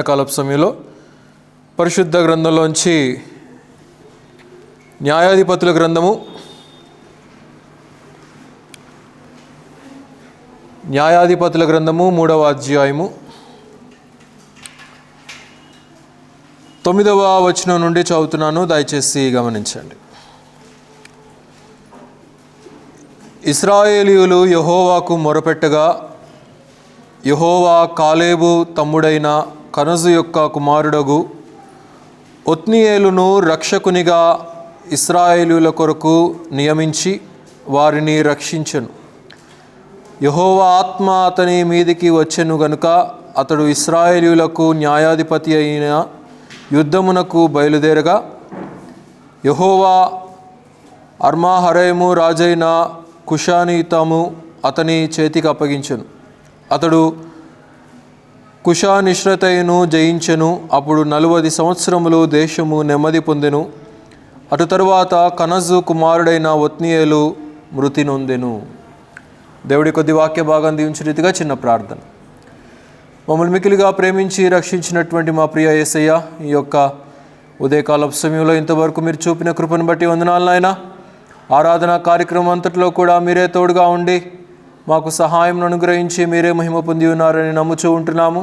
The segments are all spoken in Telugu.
కాలపు సమయంలో పరిశుద్ధ గ్రంథంలోంచి న్యాయాధిపతుల గ్రంథము 3వ అధ్యాయము 9వ వచనం నుండి చదువుతున్నాను, దయచేసి గమనించండి. ఇశ్రాయేలీయులు యెహోవాకు మొరపెట్టగా యెహోవా కాలేబు తమ్ముడైన కనజు యొక్క కుమారుడగు ఒత్నీయేలును రక్షకునిగా ఇశ్రాయేలీయుల కొరకు నియమించి వారిని రక్షించెను. యెహోవా ఆత్మ అతని మీదికి వచ్చెను గనుక అతడు ఇశ్రాయేలీయులకు న్యాయాధిపతి అయిన యుద్ధమునకు బయలుదేరగా యెహోవా అర్మాహరేము రాజైన కుషానీతాము అతని చేతికి అప్పగించెను. అతడు కుషానిశ్రతయును జయించెను. అప్పుడు 40 సంవత్సరములు దేశము నెమ్మది పొందెను. అటు తరువాత కనజు కుమారుడైన ఒత్నీయేలు మృతి నొందెను. దేవుడి కొద్ది వాక్య భాగం దీవించే రీతిగా చిన్న ప్రార్థన. మమ్మల్ని మికిలిగా ప్రేమించి రక్షించినటువంటి మా ప్రియ యేసయ్య, ఈ యొక్క ఉదయకాలపు సమయంలో ఇంతవరకు మీరు చూపిన కృపను బట్టి వందనాలు నాయనా. ఆరాధన కార్యక్రమం అంతట్లో కూడా మీరే తోడుగా ఉండి మాకు సహాయం అనుగ్రహించి మీరే మహిమ పొంది ఉన్నారని నమ్ముచూ ఉంటున్నాము.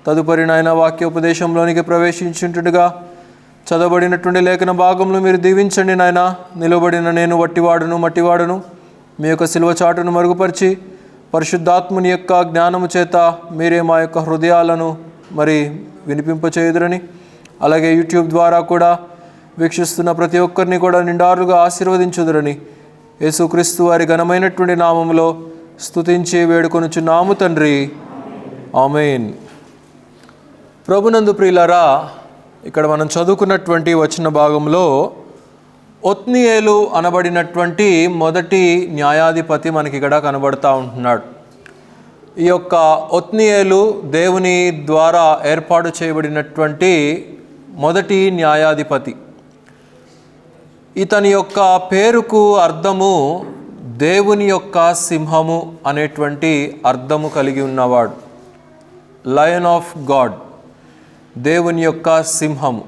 తదుపరి నాయన వాక్యోపదేశంలోనికి ప్రవేశించుంటుండగా చదవబడినటువంటి లేఖన భాగంలో మీరు దీవించండి నాయన. నిలబడిన నేను మట్టివాడను మీ యొక్క శిలువ చాటును మరుగుపరిచి పరిశుద్ధాత్ముని యొక్క జ్ఞానము చేత మీరే మా యొక్క హృదయాలను వినిపింపచేయుదురని, అలాగే యూట్యూబ్ ద్వారా కూడా వీక్షిస్తున్న ప్రతి ఒక్కరిని కూడా నిండారుగా ఆశీర్వదించుదురని యేసుక్రీస్తు వారి ఘనమైనటువంటి నామములో స్తుతించి వేడుకొనుచున్నాము తండ్రి, ఆమేన్. ప్రభునందు ప్రియులారా, ఇక్కడ మనం చదువుకున్నటువంటి వచన భాగంలో ఒత్నీయేలు అనబడినటువంటి మొదటి న్యాయాధిపతి మనకి ఇక్కడ కనబడుతూ ఉంటున్నాడు. ఈ యొక్క ఒత్నీయేలు దేవుని ద్వారా ఏర్పాటు చేయబడినటువంటి మొదటి న్యాయాధిపతి. ఇతని యొక్క పేరుకు అర్థము దేవుని యొక్క సింహము అనేటువంటి అర్థము కలిగి ఉన్నవాడు. లయన్ ఆఫ్ గాడ్, దేవుని యొక్క సింహము.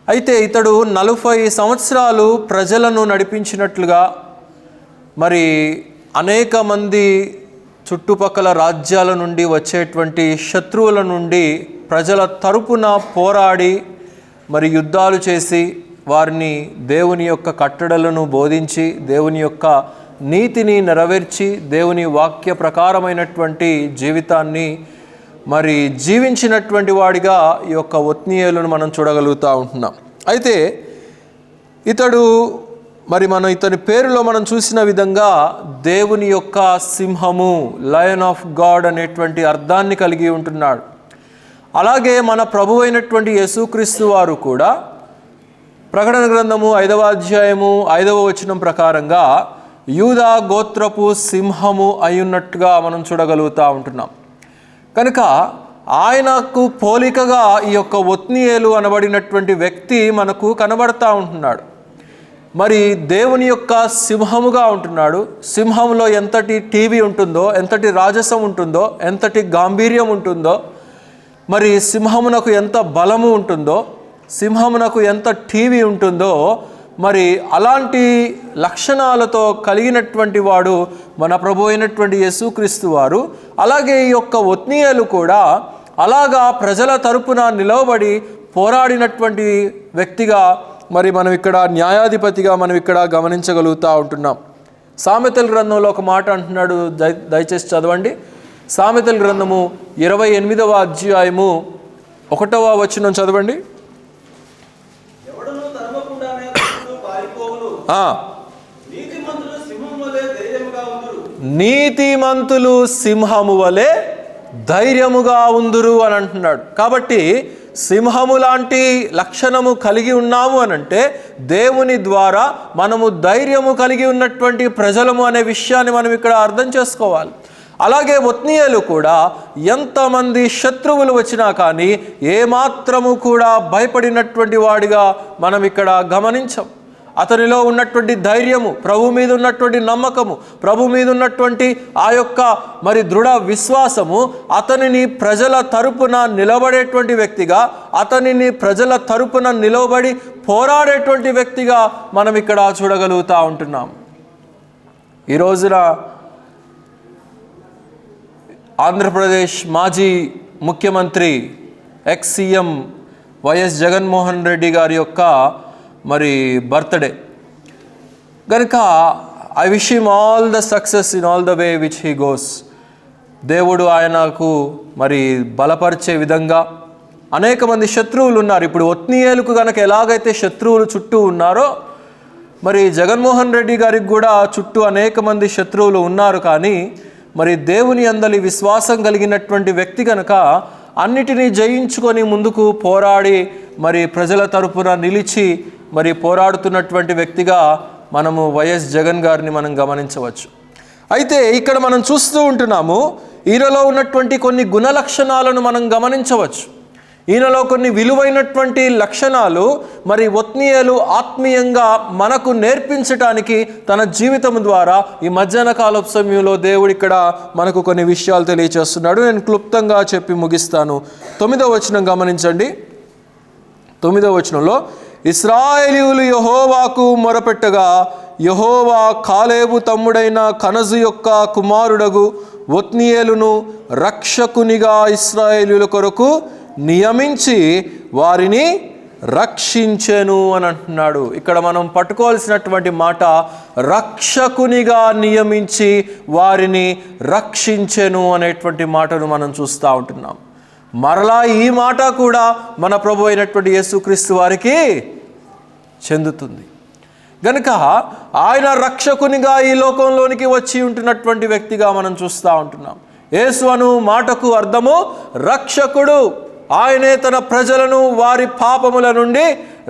అయితే ఇతడు 40 సంవత్సరాలు ప్రజలను నడిపించినట్లుగా, అనేక మంది చుట్టుపక్కల రాజ్యాల నుండి వచ్చేటువంటి శత్రువుల నుండి ప్రజల తరపున పోరాడి యుద్ధాలు చేసి వారిని దేవుని యొక్క కట్టడలను బోధించి దేవుని యొక్క నీతిని నెరవేర్చి దేవుని వాక్య ప్రకారమైనటువంటి జీవితాన్ని జీవించినటువంటి వాడిగా ఈ యొక్క ఒత్నీయేలును మనం చూడగలుగుతూ ఉంటున్నాం. అయితే ఇతడు మనం ఇతని పేరులో మనం చూసిన విధంగా దేవుని యొక్క సింహము, లయన్ ఆఫ్ గాడ్ అనేటువంటి అర్థాన్ని కలిగి ఉంటున్నాడు. అలాగే మన ప్రభు అయినటువంటి యేసుక్రీస్తు వారు కూడా ప్రకటన గ్రంథము 5వ అధ్యాయము 5వ వచనం ప్రకారంగా యూదా గోత్రపు సింహము అయ్యున్నట్టుగా మనం చూడగలుగుతూ ఉంటున్నాం. కనుక ఆయనకు పోలికగా ఈ యొక్క ఒత్నీయేలు అనబడినటువంటి వ్యక్తి మనకు కనబడతా ఉంటున్నాడు. దేవుని యొక్క సింహముగా ఉంటున్నాడు. సింహంలో ఎంతటి టీవీ ఉంటుందో, ఎంతటి రాజసం ఉంటుందో, ఎంతటి గాంభీర్యం ఉంటుందో, సింహమునకు ఎంత బలము ఉంటుందో, సింహమునకు ఎంత టీవీ ఉంటుందో, అలాంటి లక్షణాలతో కలిగినటువంటి వాడు మన ప్రభు అయినటువంటి యేసుక్రీస్తు వారు. అలాగే ఈ యొక్క ఒత్నీయేలు కూడా అలాగా ప్రజల తరపున నిలవబడి పోరాడినటువంటి వ్యక్తిగా మనం ఇక్కడ న్యాయాధిపతిగా మనం ఇక్కడ గమనించగలుగుతూ ఉంటున్నాం. సామెతల గ్రంథంలో ఒక మాట అంటున్నాడు, దయచేసి చదవండి. సామెతల గ్రంథము 28వ అధ్యాయము 1వ వచనం చదవండి. నీతిమంతులు సింహము వలె ధైర్యముగా ఉందురు అని అంటున్నాడు. కాబట్టి సింహము లాంటి లక్షణము కలిగి ఉన్నాము అనంటే దేవుని ద్వారా మనము ధైర్యము కలిగి ఉన్నటువంటి ప్రజలము అనే విషయాన్ని మనం ఇక్కడ అర్థం చేసుకోవాలి. అలాగే ఒత్నీయేలు కూడా ఎంతమంది శత్రువులు వచ్చినా కానీ ఏమాత్రము కూడా భయపడినటువంటి వాడిగా మనం ఇక్కడ గమనించాం. అతనిలో ఉన్నటువంటి ధైర్యము, ప్రభు మీద ఉన్నటువంటి నమ్మకము, ప్రభు మీద ఉన్నటువంటి ఆ యొక్క మరి దృఢ విశ్వాసము అతనిని ప్రజల తరపున నిలబడేటువంటి వ్యక్తిగా, అతనిని ప్రజల తరపున నిలబడి పోరాడేటువంటి వ్యక్తిగా మనం ఇక్కడ చూడగలుగుతూ ఉంటున్నాం. ఈ రోజున ఆంధ్రప్రదేశ్ మాజీ ముఖ్యమంత్రి ex CM YS Jaganmohan Reddy గారి యొక్క మరి బర్త్డే కనుక I wish him all the success in all the way which he goes. దేవుడు ఆయనకు మరి బలపరిచే విధంగా అనేక మంది శత్రువులు ఉన్నారు. ఇప్పుడు ఒత్నీయేలుకు కనుక ఎలాగైతే శత్రువులు చుట్టూ ఉన్నారో మరి జగన్మోహన్ రెడ్డి గారికి కూడా చుట్టూ అనేక మంది శత్రువులు ఉన్నారు. కానీ మరి దేవుని యందలి విశ్వాసం కలిగినటువంటి వ్యక్తి కనుక అన్నిటినీ జయించుకొని ముందుకు పోరాడి మరి ప్రజల తరపున నిలిచి మరి పోరాడుతున్నటువంటి వ్యక్తిగా మనము వైఎస్ జగన్ గారిని మనం గమనించవచ్చు. అయితే ఇక్కడ మనం చూస్తూ ఉంటున్నాము, ఈయనలో ఉన్నటువంటి కొన్ని గుణ లక్షణాలను మనం గమనించవచ్చు. ఈయనలో కొన్ని విలువైనటువంటి లక్షణాలు మరి ఒత్నీయేలు ఆత్మీయంగా మనకు నేర్పించటానికి తన జీవితం ద్వారా ఈ మధ్యాహ్న కాలపు సమయంలో దేవుడు ఇక్కడ మనకు కొన్ని విషయాలు తెలియచేస్తున్నాడు. నేను క్లుప్తంగా చెప్పి ముగిస్తాను. 9వ వచనం గమనించండి. 9వ వచనంలో, ఇశ్రాయేలీయులు యెహోవాకు మొరపెట్టగా యెహోవా కాలేబు తమ్ముడైన కనజు యొక్క కుమారుడగు ఒత్నీయేలును రక్షకునిగా ఇశ్రాయేలీయుల కొరకు నియమించి వారిని రక్షించెను అని అంటున్నాడు. ఇక్కడ మనం పట్టుకోవాల్సినటువంటి మాట రక్షకునిగా నియమించి వారిని రక్షించెను అనేటువంటి మాటను మనం చూస్తూ ఉంటున్నాం. మరలా ఈ మాట కూడా మన ప్రభు అయినటువంటి యేసుక్రీస్తు వారికి చెందుతుంది. గనుక ఆయన రక్షకునిగా ఈ లోకంలోనికి వచ్చి ఉంటున్నటువంటి వ్యక్తిగా మనం చూస్తూ ఉంటున్నాం. యేసు అను మాటకు అర్థము రక్షకుడు. ఆయనే తన ప్రజలను వారి పాపముల నుండి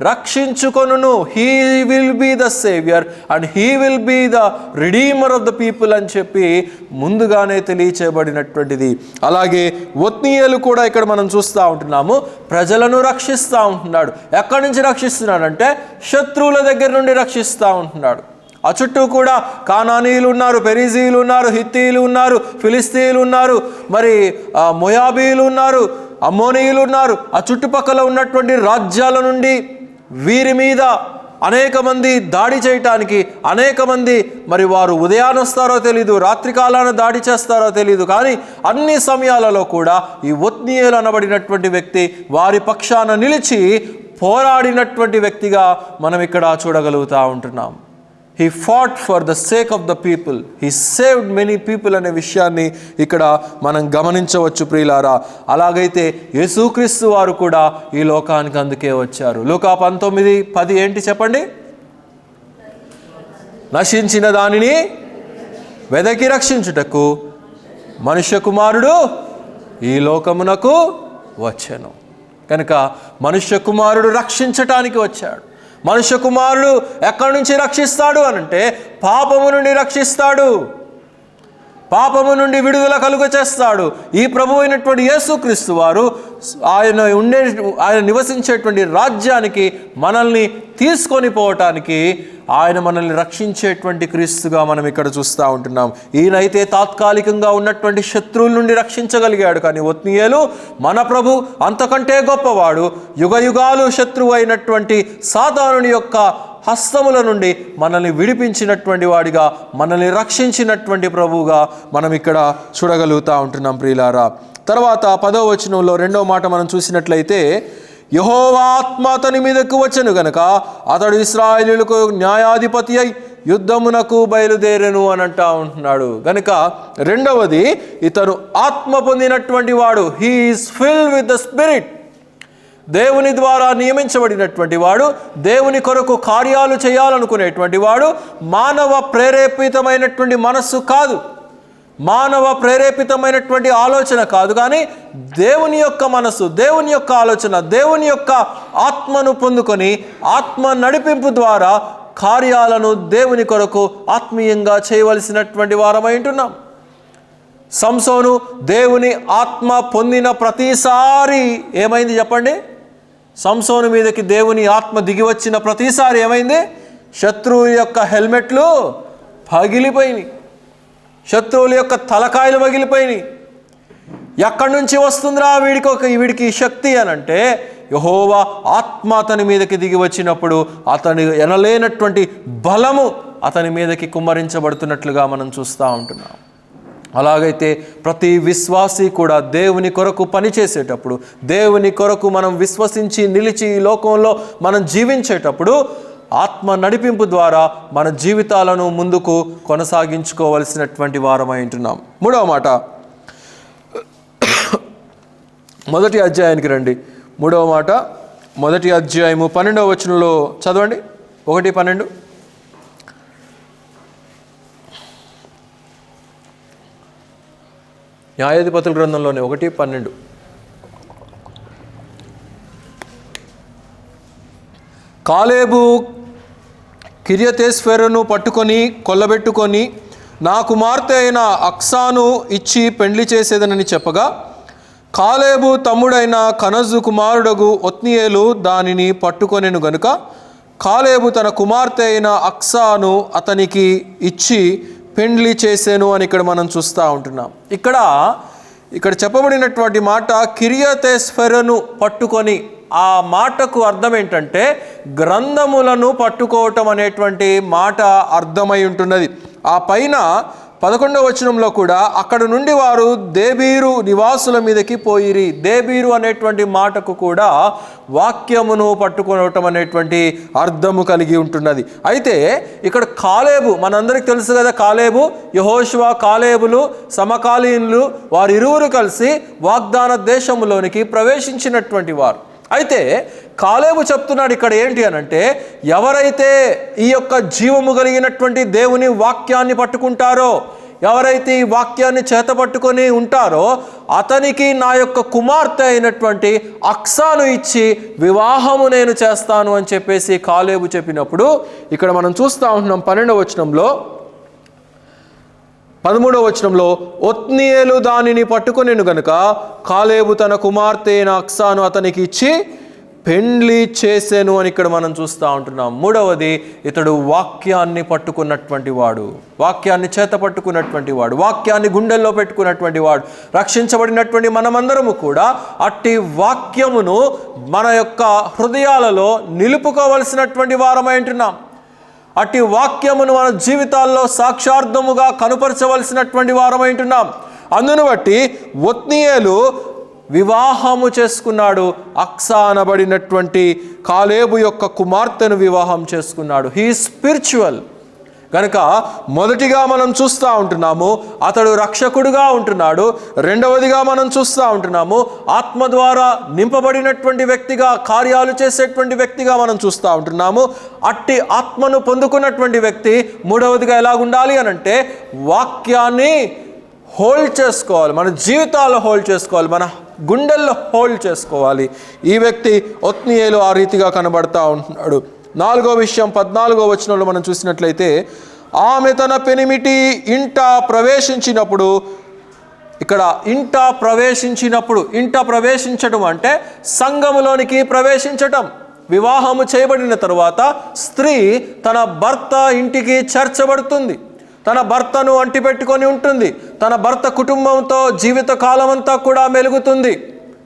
రక్షించుకొనును. He will be the saviour and he will be the redeemer of the people అని చెప్పి ముందుగానే తెలియచేయబడినటువంటిది. అలాగే ఒత్నీయేలు కూడా ఇక్కడ మనం చూస్తూ ఉంటున్నాము, ప్రజలను రక్షిస్తూ ఉంటున్నాడు. ఎక్కడి నుంచి రక్షిస్తున్నాడంటే శత్రువుల దగ్గర నుండి రక్షిస్తూ ఉంటున్నాడు. ఆ చుట్టూ కూడా కానానీయులు ఉన్నారు, పెరిజీయులు ఉన్నారు, హిత్తీయులు ఉన్నారు, ఫిలిస్తీయులు ఉన్నారు, మరి మొయాబీయులు ఉన్నారు, అమ్మోనీయులు ఉన్నారు. ఆ చుట్టుపక్కల ఉన్నటువంటి రాజ్యాల నుండి వీరి మీద అనేక మంది దాడి చేయటానికి, అనేక మంది మరి వారు ఉదయాన్ని వస్తారో తెలీదు, రాత్రికాలాన దాడి చేస్తారో తెలీదు, కానీ అన్ని సమయాలలో కూడా ఈ ఒత్నీయేలు అనబడినటువంటి వ్యక్తి వారి పక్షాన నిలిచి పోరాడినటువంటి వ్యక్తిగా మనం ఇక్కడ చూడగలుగుతూ ఉంటున్నాం. He fought for the sake of the people. He saved many people అనే విషయాన్ని ఇక్కడ మనం గమనించవచ్చు ప్రియులారా. అలాగైతే యేసుక్రీస్తు వారు కూడా ఈ లోకానికి అందుకే వచ్చారు. లూకా 19:10 ఏంటి చెప్పండి? నశించిన దానిని వెదకి రక్షించుటకు మనుష్య కుమారుడు ఈ లోకమునకు వచ్చెను. కనుక మనుష్య కుమారుడు రక్షించటానికి వచ్చాడు. మనుష్య కుమారుడు ఎక్కడి నుంచి రక్షిస్తాడు అనంటే పాపము నుండి రక్షిస్తాడు, పాపము నుండి విడుదల కలుగ చేస్తాడు. ఈ ప్రభు అయినటువంటి యేసుక్రీస్తు వారు ఆయన నివసించేటువంటి రాజ్యానికి మనల్ని తీసుకొని పోవటానికి ఆయన మనల్ని రక్షించేటువంటి క్రీస్తుగా మనం ఇక్కడ చూస్తూ ఉంటున్నాం. ఈయనైతే తాత్కాలికంగా ఉన్నటువంటి శత్రువుల నుండి రక్షించగలిగాడు, కానీ ఒత్నీయేలు మన ప్రభు అంతకంటే గొప్పవాడు. యుగ యుగాలు శత్రువు అయినటువంటి సాతానుని యొక్క హస్తముల నుండి మనల్ని విడిపించినటువంటి వాడిగా, మనల్ని రక్షించినటువంటి ప్రభువుగా మనం ఇక్కడ చూడగలుగుతూ ఉంటున్నాం ప్రియులారా. తర్వాత 10వ వచనంలో 2వ మాట మనం చూసినట్లయితే, యెహోవా ఆత్మ అతని మీదకు వచ్చెను గనక అతడు ఇశ్రాయేలీయులకు న్యాయాధిపతి అయి యుద్ధమునకు బయలుదేరెను అని అంటా ఉంటున్నాడు. గనుక రెండవది, ఇతను ఆత్మ పొందినటువంటి వాడు. He is filled with the spirit. దేవుని ద్వారా నియమించబడినటువంటి వాడు, దేవుని కొరకు కార్యాలు చేయాలనుకునేటువంటి వాడు. మానవ ప్రేరేపితమైనటువంటి మనస్సు కాదు, మానవ ప్రేరేపితమైనటువంటి ఆలోచన కాదు, కానీ దేవుని యొక్క మనసు, దేవుని యొక్క ఆలోచన, దేవుని యొక్క ఆత్మను పొందుకొని ఆత్మ నడిపింపు ద్వారా కార్యాలను దేవుని కొరకు ఆత్మీయంగా చేయవలసినటువంటి వారమై ఉంటున్నాం. సంసోను దేవుని ఆత్మ పొందిన ప్రతిసారి ఏమైంది చెప్పండి? సంసోను మీదకి దేవుని ఆత్మ దిగి వచ్చిన ప్రతిసారి ఏమైంది? శత్రువు యొక్క హెల్మెట్లు పగిలిపోయినాయి, శత్రువుల యొక్క తలకాయలు పగిలిపోయినాయి. ఎక్కడి నుంచి వస్తుందిరా వీడికి శక్తి అని అంటే, యెహోవా ఆత్మ అతని మీదకి దిగి వచ్చినప్పుడు అతని ఎనలేనటువంటి బలము అతని మీదకి కుమ్మరించబడుతున్నట్లుగా మనం చూస్తూ ఉంటున్నాం. అలాగైతే ప్రతి విశ్వాసి కూడా దేవుని కొరకు పనిచేసేటప్పుడు, దేవుని కొరకు మనం విశ్వసించి నిలిచి ఈ లోకంలో మనం జీవించేటప్పుడు ఆత్మ నడిపింపు ద్వారా మన జీవితాలను ముందుకు కొనసాగించుకోవలసినటువంటి వారమై ఉంటున్నాం. మూడవ మాట, మొదటి అధ్యాయానికి రండి. మూడవ మాట, మొదటి అధ్యాయము 12వ వచనంలో చదవండి. 1:12. న్యాయాధిపతుల గ్రంథంలోనే 1:12. కాలేబు కిర్యతేశ్వరును పట్టుకొని కొల్లబెట్టుకొని నా కుమార్తె అయిన అక్సాను ఇచ్చి పెండ్లి చేసేదనని చెప్పగా, కాలేబు తమ్ముడైన కనజు కుమారుడగు ఒత్నీయేలు దానిని పట్టుకొనెను గనుక కాలేబు తన కుమార్తె అయిన అక్సాను అతనికి ఇచ్చి పెండ్లి చేసేను అని ఇక్కడ మనం చూస్తూ ఉంటున్నాం. ఇక్కడ చెప్పబడినటువంటి మాట కిర్యతేశ్వరును పట్టుకొని, ఆ మాటకు అర్థం ఏంటంటే గ్రంథములను పట్టుకోవటం అనేటువంటి మాట అర్థమై ఉంటున్నది. ఆ పైన 11వ వచనంలో కూడా అక్కడ నుండి వారు దేబీరు నివాసుల మీదకి పోయిరి. దేబీరు అనేటువంటి మాటకు కూడా వాక్యమును పట్టుకోవటం అనేటువంటి అర్థము కలిగి ఉంటున్నది. అయితే ఇక్కడ కాలేబు, మనందరికీ తెలుసు కదా, కాలేబు యెహోషువ కాలేబులు సమకాలీనులు, వారిరువురు కలిసి వాగ్దాన దేశంలోనికి ప్రవేశించినటువంటి వారు. అయితే కాలేబు చెప్తున్నాడు ఇక్కడ ఏంటి అనంటే, ఎవరైతే ఈ యొక్క జీవము కలిగినటువంటి దేవుని వాక్యాన్ని పట్టుకుంటారో, ఎవరైతే ఈ వాక్యాన్ని చేతపట్టుకొని ఉంటారో అతనికి నా యొక్క కుమార్తె అయినటువంటి అక్సాను ఇచ్చి వివాహము నేను చేస్తాను అని చెప్పేసి కాలేబు చెప్పినప్పుడు ఇక్కడ మనం చూస్తూ ఉంటున్నాం 12వ వచనంలో, 13వ వచనంలో ఒత్నీయేలు దానిని పట్టుకొనెను గనుక కాలేబు తన కుమార్తె అయిన అక్సాను అతనికి ఇచ్చి పెండ్లి చేసేను అని ఇక్కడ మనం చూస్తూ ఉంటున్నాం. మూడవది, ఇతడు వాక్యాన్ని పట్టుకున్నటువంటి వాడు, వాక్యాన్ని చేత పట్టుకున్నటువంటి వాడు, వాక్యాన్ని గుండెల్లో పెట్టుకున్నటువంటి వాడు. రక్షించబడినటువంటి మనమందరము కూడా అట్టి వాక్యమును మన యొక్క హృదయాలలో నిలుపుకోవలసినటువంటి వారమై ఉంటున్నాం. అట్టి వాక్యమును మన జీవితాల్లో సాక్షార్థముగా కనుపరచవలసినటువంటి వారమై ఉంటున్నాం. అందును బట్టి ఒత్నీయేలు వివాహము చేసుకున్నాడు, అక్సా అనబడినటువంటి కాలేబు యొక్క కుమార్తెను వివాహం చేసుకున్నాడు. హీ స్పిరిచువల్ కనుక మొదటిగా మనం చూస్తూ ఉంటున్నాము అతడు రక్షకుడుగా ఉంటున్నాడు. రెండవదిగా మనం చూస్తూ ఉంటున్నాము ఆత్మ ద్వారా నింపబడినటువంటి వ్యక్తిగా, కార్యాలు చేసేటువంటి వ్యక్తిగా మనం చూస్తూ ఉంటున్నాము. అట్టి ఆత్మను పొందుకున్నటువంటి వ్యక్తి మూడవదిగా ఎలాగుండాలి అనంటే వాక్యాన్ని హోల్డ్ చేసుకోవాలి, మన జీవితాల్లో హోల్డ్ చేసుకోవాలి, మన గుండెల్లో హోల్డ్ చేసుకోవాలి. ఈ వ్యక్తి ఒత్నీయేలు ఆ రీతిగా కనబడతా ఉంటున్నాడు. 4వ విషయం 14వ వచనంలో మనం చూసినట్లయితే, ఆమె తన పెనిమిటి ఇంట ప్రవేశించినప్పుడు, ఇక్కడ ఇంట ప్రవేశించడం అంటే సంఘములోనికి ప్రవేశించటం. వివాహము చేయబడిన తరువాత స్త్రీ తన భర్త ఇంటికి చేర్చబడుతుంది, తన భర్తను అంటిపెట్టుకొని ఉంటుంది, తన భర్త కుటుంబంతో జీవిత కాలం అంతా కూడా మెలుగుతుంది.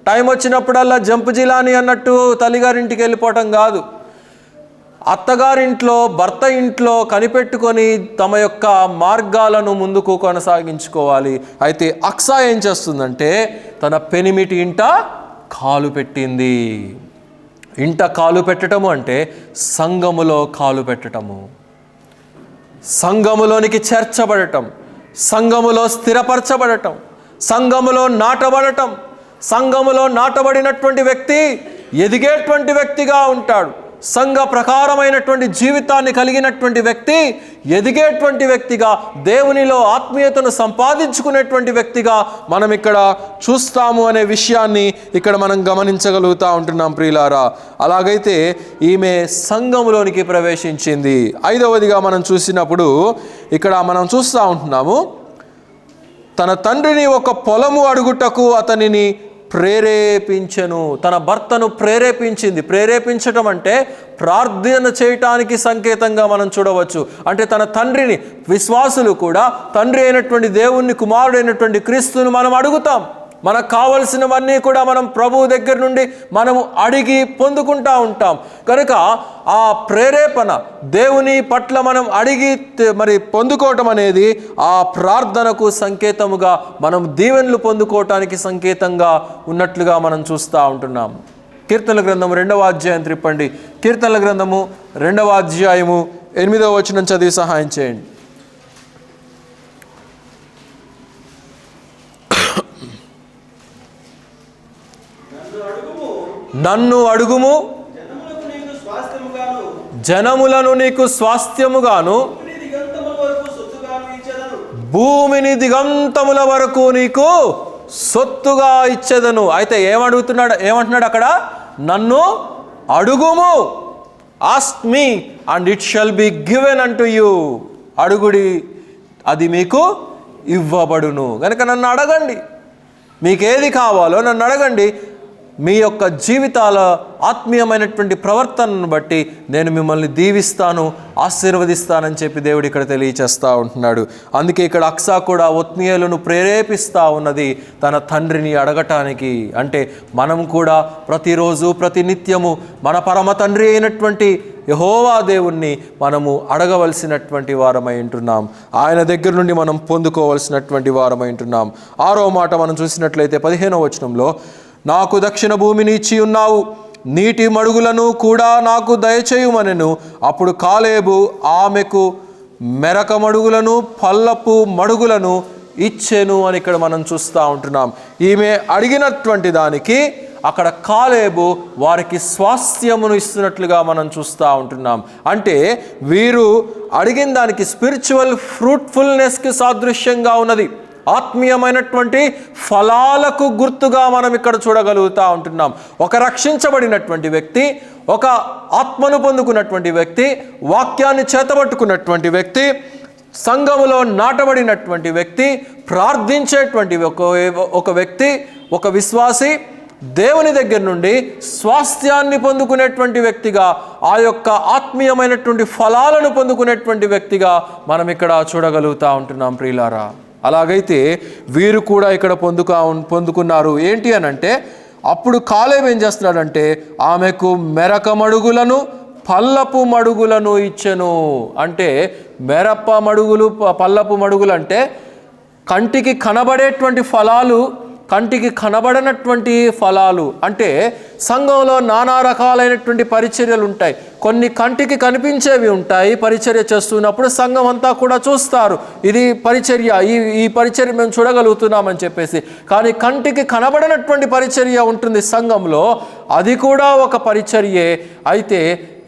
టైం వచ్చినప్పుడల్లా జంపు జిలాని అన్నట్టు తల్లిగారింటికి వెళ్ళిపోవటం కాదు, అత్తగారింట్లో భర్త ఇంట్లో కనిపెట్టుకొని తమ యొక్క మార్గాలను ముందుకు కొనసాగించుకోవాలి. అయితే అక్సా ఏం చేస్తుందంటే తన పెనిమిటి ఇంట కాలు పెట్టింది. ఇంట కాలు పెట్టడము అంటే సంఘములో కాలు పెట్టడము, సంఘములోనికి చేర్చబడటం, సంఘములో స్థిరపరచబడటం, సంఘములో నాటబడటం. సంఘములో నాటబడినటువంటి వ్యక్తి ఎదిగేటువంటి వ్యక్తిగా ఉంటాడు. సంఘ ప్రకారమైనటువంటి జీవితాన్ని కలిగినటువంటి వ్యక్తి ఎదిగేటువంటి వ్యక్తిగా, దేవునిలో ఆత్మీయతను సంపాదించుకునేటువంటి వ్యక్తిగా మనం ఇక్కడ చూస్తాము అనే విషయాన్ని ఇక్కడ మనం గమనించగలుగుతూ ఉంటున్నాం ప్రియులారా. అలాగైతే ఈమె సంఘములోనికి ప్రవేశించింది. 5వదిగా మనం చూసినప్పుడు ఇక్కడ మనం చూస్తూ ఉంటున్నాము, తన తండ్రిని ఒక పొలము అడుగుటకు అతనిని ప్రేరేపించెను. తన భర్తను ప్రేరేపించింది. ప్రేరేపించటం అంటే ప్రార్థన చేయటానికి సంకేతంగా మనం చూడవచ్చు. అంటే తన తండ్రిని, విశ్వాసులు కూడా తండ్రి అయినటువంటి దేవుణ్ణి, కుమారుడైనటువంటి క్రీస్తును మనం అడుగుతాం. మనకు కావలసినవన్నీ కూడా మనం ప్రభువు దగ్గర నుండి మనము అడిగి పొందుకుంటూ ఉంటాం. కనుక ఆ ప్రేరేపణ దేవుని పట్ల మనం అడిగి మరి పొందుకోవటం అనేది ఆ ప్రార్థనకు సంకేతముగా, మనం దీవెనలు పొందుకోవటానికి సంకేతంగా ఉన్నట్లుగా మనం చూస్తూ ఉంటున్నాం. కీర్తనల గ్రంథము 2వ అధ్యాయం త్రిప్పండి. కీర్తనల గ్రంథము 2వ అధ్యాయము 8వ వచనం చదివి సహాయం చేయండి. నన్ను అడుగుము, జనములను నీకు స్వాస్థ్యముగాను, భూమిని దిగంతముల వరకు నీకు సొత్తుగా ఇచ్చేదను. అయితే ఏమంటున్నాడు అక్కడ? నన్ను అడుగుము, ask me and it shall be given unto you. అడుగుడి, అది మీకు ఇవ్వబడును. కనుక నన్ను అడగండి, మీకేది కావాలో నన్ను అడగండి. మీ యొక్క జీవితాల ఆత్మీయమైనటువంటి ప్రవర్తనను బట్టి నేను మిమ్మల్ని దీవిస్తాను, ఆశీర్వదిస్తానని చెప్పి దేవుడు ఇక్కడ తెలియచేస్తూ ఉంటున్నాడు. అందుకే ఇక్కడ అక్సా కూడా ఒత్నీయేలును ప్రేరేపిస్తూ ఉన్నది తన తండ్రిని అడగటానికి. అంటే మనం కూడా ప్రతిరోజు, ప్రతినిత్యము మన పరమ తండ్రి అయినటువంటి యెహోవా దేవుణ్ణి మనము అడగవలసినటువంటి వారమై ఉంటున్నాం. ఆయన దగ్గర నుండి మనం పొందుకోవలసినటువంటి వారమై ఉంటున్నాం. 6వ మాట మనం చూసినట్లయితే 15వ వచనంలో, నాకు దక్షిణ భూమిని ఇచ్చి ఉన్నావు, నీటి మడుగులను కూడా నాకు దయచేయుమనెను. అప్పుడు కాలేబు ఆమెకు మెరక మడుగులను, పల్లపు మడుగులను ఇచ్చెను అని ఇక్కడ మనం చూస్తూ ఉంటున్నాం. ఈమె అడిగినటువంటి దానికి అక్కడ కాలేబు వారికి స్వాస్థ్యమును ఇస్తున్నట్లుగా మనం చూస్తూ ఉంటున్నాం. అంటే వీరు అడిగిన దానికి స్పిరిచువల్ ఫ్రూట్ఫుల్నెస్కి సాదృశ్యంగా ఉన్నది. ఆత్మీయమైనటువంటి ఫలాలకు గుర్తుగా మనం ఇక్కడ చూడగలుగుతూ ఉంటున్నాం. ఒక రక్షించబడినటువంటి వ్యక్తి, ఒక ఆత్మను పొందుకున్నటువంటి వ్యక్తి, వాక్యాన్ని చేతబట్టుకున్నటువంటి వ్యక్తి, సంఘములో నాటబడినటువంటి వ్యక్తి, ప్రార్థించేటువంటి ఒక వ్యక్తి, ఒక విశ్వాసి దేవుని దగ్గర నుండి స్వాస్థ్యాన్ని పొందుకునేటువంటి వ్యక్తిగా, ఆ యొక్క ఆత్మీయమైనటువంటి ఫలాలను పొందుకునేటువంటి వ్యక్తిగా మనం ఇక్కడ చూడగలుగుతూ ఉంటున్నాం ప్రియులారా. అలాగైతే వీరు కూడా ఇక్కడ పొందుకున్నారు. ఏంటి అని అంటే, అప్పుడు కాలేబు ఏం చేస్తున్నాడంటే ఆమెకు మెరక మడుగులను, పల్లపు మడుగులను ఇచ్చెను. అంటే మెరప మడుగులు, పల్లపు మడుగులు అంటే కంటికి కనబడేటువంటి ఫలాలు, కంటికి కనబడనటువంటి ఫలాలు. అంటే సంఘంలో నానా రకాలైనటువంటి పరిచర్యలు ఉంటాయి. కొన్ని కంటికి కనిపించేవి ఉంటాయి. పరిచర్య చేస్తున్నప్పుడు సంఘం అంతా కూడా చూస్తారు, ఇది పరిచర్య, ఈ పరిచర్య మేము చూడగలుగుతున్నామని చెప్పేసి. కానీ కంటికి కనబడనటువంటి పరిచర్య ఉంటుంది సంఘంలో, అది కూడా ఒక పరిచర్యే. అయితే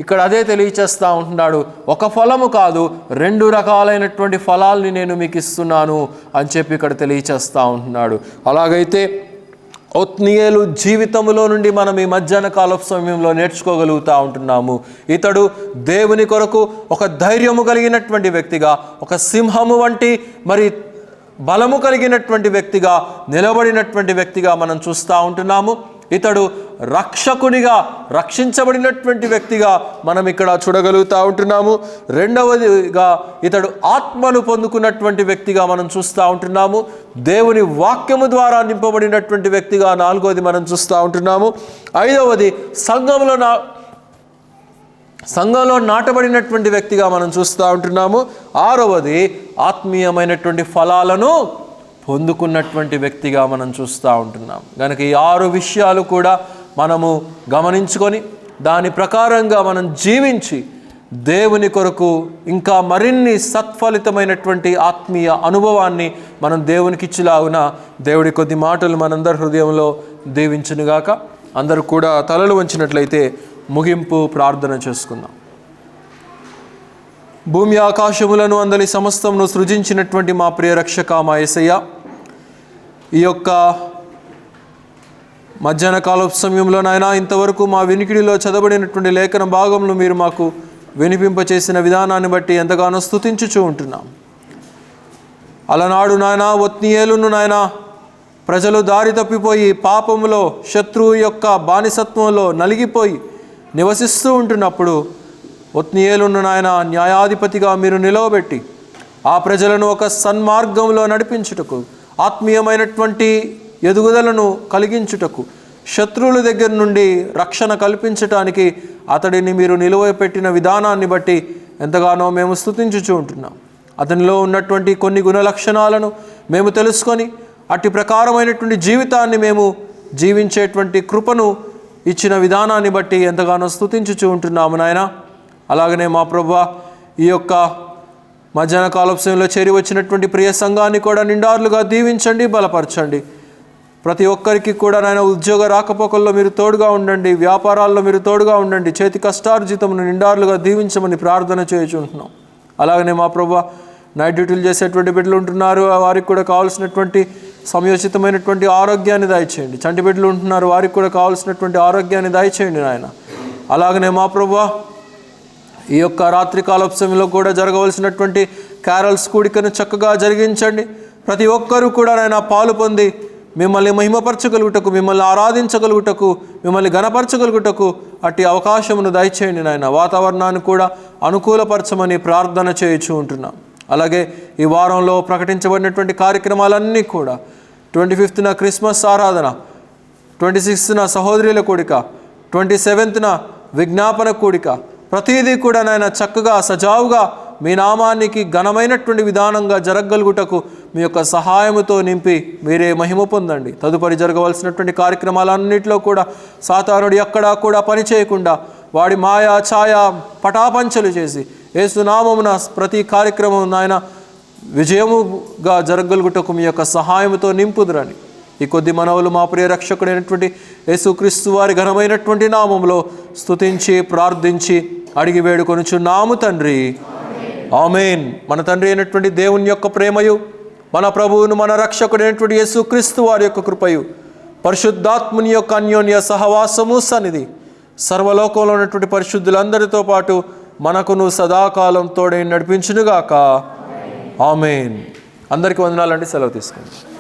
ఇక్కడ అదే తెలియచేస్తూ ఉంటున్నాడు, ఒక ఫలము కాదు, 2 రకాలైనటువంటి ఫలాల్ని నేను మీకు ఇస్తున్నాను అని చెప్పి ఇక్కడ తెలియచేస్తూ ఉంటున్నాడు. అలాగైతే ఒత్నీయేలు జీవితంలో నుండి మనం ఈ మధ్యాహ్న కాల సమయంలో నేర్చుకోగలుగుతూ ఉంటున్నాము. ఇతడు దేవుని కొరకు ఒక ధైర్యము కలిగినటువంటి వ్యక్తిగా, ఒక సింహము వంటి మరి బలము కలిగినటువంటి వ్యక్తిగా, నిలబడినటువంటి వ్యక్తిగా మనం చూస్తూ ఉంటున్నాము. ఇతడు రక్షకునిగా, రక్షించబడినటువంటి వ్యక్తిగా మనం ఇక్కడ చూడగలుగుతూ ఉంటున్నాము. రెండవదిగా ఇతడు ఆత్మను పొందుకున్నటువంటి వ్యక్తిగా మనం చూస్తూ ఉంటున్నాము. దేవుని వాక్యము ద్వారా నింపబడినటువంటి వ్యక్తిగా 4వది మనం చూస్తూ ఉంటున్నాము. 5వది సంఘంలో నాటబడినటువంటి వ్యక్తిగా మనం చూస్తూ ఉంటున్నాము. 6వది ఆత్మీయమైనటువంటి ఫలాలను పొందుకున్నటువంటి వ్యక్తిగా మనం చూస్తూ ఉంటున్నాం. కనుక ఈ 6 విషయాలు కూడా మనము గమనించుకొని దాని ప్రకారంగా మనం జీవించి దేవుని కొరకు ఇంకా మరిన్ని సత్ఫలితమైనటువంటి ఆత్మీయ అనుభవాన్ని మనం దేవునికి ఇచ్చేలాగున దేవుడి కొద్ది మాటలు మనందరి హృదయంలో దీవించునుగాక. అందరూ కూడా తలలు వంచినట్లయితే ముగింపు ప్రార్థన చేసుకుందాం. భూమి ఆకాశములను అందలి సమస్తమును సృజించినటువంటి మా ప్రియ రక్షక, మా యేసయ్య, ఈ యొక్క మధ్యాహ్న కాల సమయంలో నాయన ఇంతవరకు మా వినికిడిలో చదవబడినటువంటి లేఖన భాగంలో మీరు మాకు వినిపింపచేసిన విధానాన్ని బట్టి ఎంతగానో స్తుతించుచూ ఉంటున్నాం. అలనాడు నాయన ఒత్నీయేలును నాయన ప్రజలు దారి తప్పిపోయి పాపములో, శత్రువు యొక్క బానిసత్వంలో నలిగిపోయి నివసిస్తూ ఉంటున్నప్పుడు ఒత్నియేలును నాయన న్యాయాధిపతిగా మీరు నిలవబెట్టి ఆ ప్రజలను ఒక సన్మార్గంలో నడిపించుటకు, ఆత్మీయమైనటువంటి ఎదుగుదలను కలిగించుటకు, శత్రువుల దగ్గర నుండి రక్షణ కల్పించటానికి అతడిని మీరు నిలువపెట్టిన విధానాన్ని బట్టి ఎంతగానో మేము స్తుతించుచూ ఉంటున్నాం. అతనిలో ఉన్నటువంటి కొన్ని గుణలక్షణాలను మేము తెలుసుకొని అట్టి ప్రకారమైనటువంటి జీవితాన్ని మేము జీవించేటువంటి కృపను ఇచ్చిన విధానాన్ని బట్టి ఎంతగానో స్తుతించుచూ ఉంటున్నాము నాయన. అలాగనే మా ప్రభువా, ఈ యొక్క మధ్యాహ్న కాలపు సమయంలో చేరి వచ్చినటువంటి ప్రియ సంఘాన్ని కూడా నిండారులుగా దీవించండి, బలపరచండి. ప్రతి ఒక్కరికి కూడా నాయన ఉద్యోగ రాకపోకల్లో మీరు తోడుగా ఉండండి, వ్యాపారాల్లో మీరు తోడుగా ఉండండి, చేతి కష్టార్జితమును నిండారులుగా దీవించమని ప్రార్థన చేయుచుంటున్నాం. అలాగనే మా ప్రభువా, నైట్ డ్యూటీలు చేసేటువంటి బిడ్డలు ఉంటున్నారు, వారికి కూడా కావాల్సినటువంటి సమయోచితమైనటువంటి ఆరోగ్యాన్ని దయచేయండి. చంటి బిడ్డలు ఉంటున్నారు, వారికి కూడా కావాల్సినటువంటి ఆరోగ్యాన్ని దయచేయండి నాయన. అలాగనే మా ప్రభువా, ఈ యొక్క రాత్రికాలపు సమయంలో కూడా జరగవలసినటువంటి క్యారల్స్ కూడికను చక్కగా జరిగించండి. ప్రతి ఒక్కరూ కూడా నాయన పాలు పొంది మిమ్మల్ని మహిమపరచగలుగుటకు, మిమ్మల్ని ఆరాధించగలుగుటకు, మిమ్మల్ని గణపరచగలుగుటకు అట్టి అవకాశమును దయచేయండి నాయన. వాతావరణాన్ని కూడా అనుకూలపరచమని ప్రార్థన చేయించు ఉంటున్నాం. అలాగే ఈ వారంలో ప్రకటించబడినటువంటి కార్యక్రమాలన్నీ కూడా 25న క్రిస్మస్ ఆరాధన, 26న సహోదరుల కూడిక, 27న విజ్ఞాపన కూడిక, ప్రతిదీ కూడా నాయన చక్కగా సజావుగా మీ నామానికి ఘనమైనటువంటి విధానంగా జరగగలుగుటకు మీ యొక్క సహాయముతో నింపి మీరే మహిమ పొందండి. తదుపరి జరగవలసినటువంటి కార్యక్రమాలన్నింటిలో కూడా సాతానుడు ఎక్కడా కూడా పని చేయకుండా వాడి మాయా ఛాయ పటాపంచలు చేసి యేసునామమున ప్రతి కార్యక్రమం నాయన విజయముగా జరగగలుగుటకు మీ యొక్క సహాయముతో నింపుదురని ఈ కొద్ది మనవులు మా ప్రియ రక్షకుడైనటువంటి యేసుక్రీస్తు వారి ఘనమైనటువంటి నామములో స్తుతించి ప్రార్థించి అడిగి వేడుకొనుచున్నాము తండ్రి. ఆమేన్. మన తండ్రి అయినటువంటి దేవుని యొక్క ప్రేమయు, మన ప్రభువును మన రక్షకుడైనటువంటి యేసుక్రీస్తు వారి యొక్క కృపయు, పరిశుద్ధాత్ముని యొక్క అన్యోన్య సహవాసము సన్నిధి సర్వలోకంలో ఉన్నటువంటి పరిశుద్ధులందరితో పాటు మనకును సదాకాలం తోడై నడిపించునుగాక. ఆమేన్. అందరికీ వందనాలండి. సెలవు తీసుకోండి.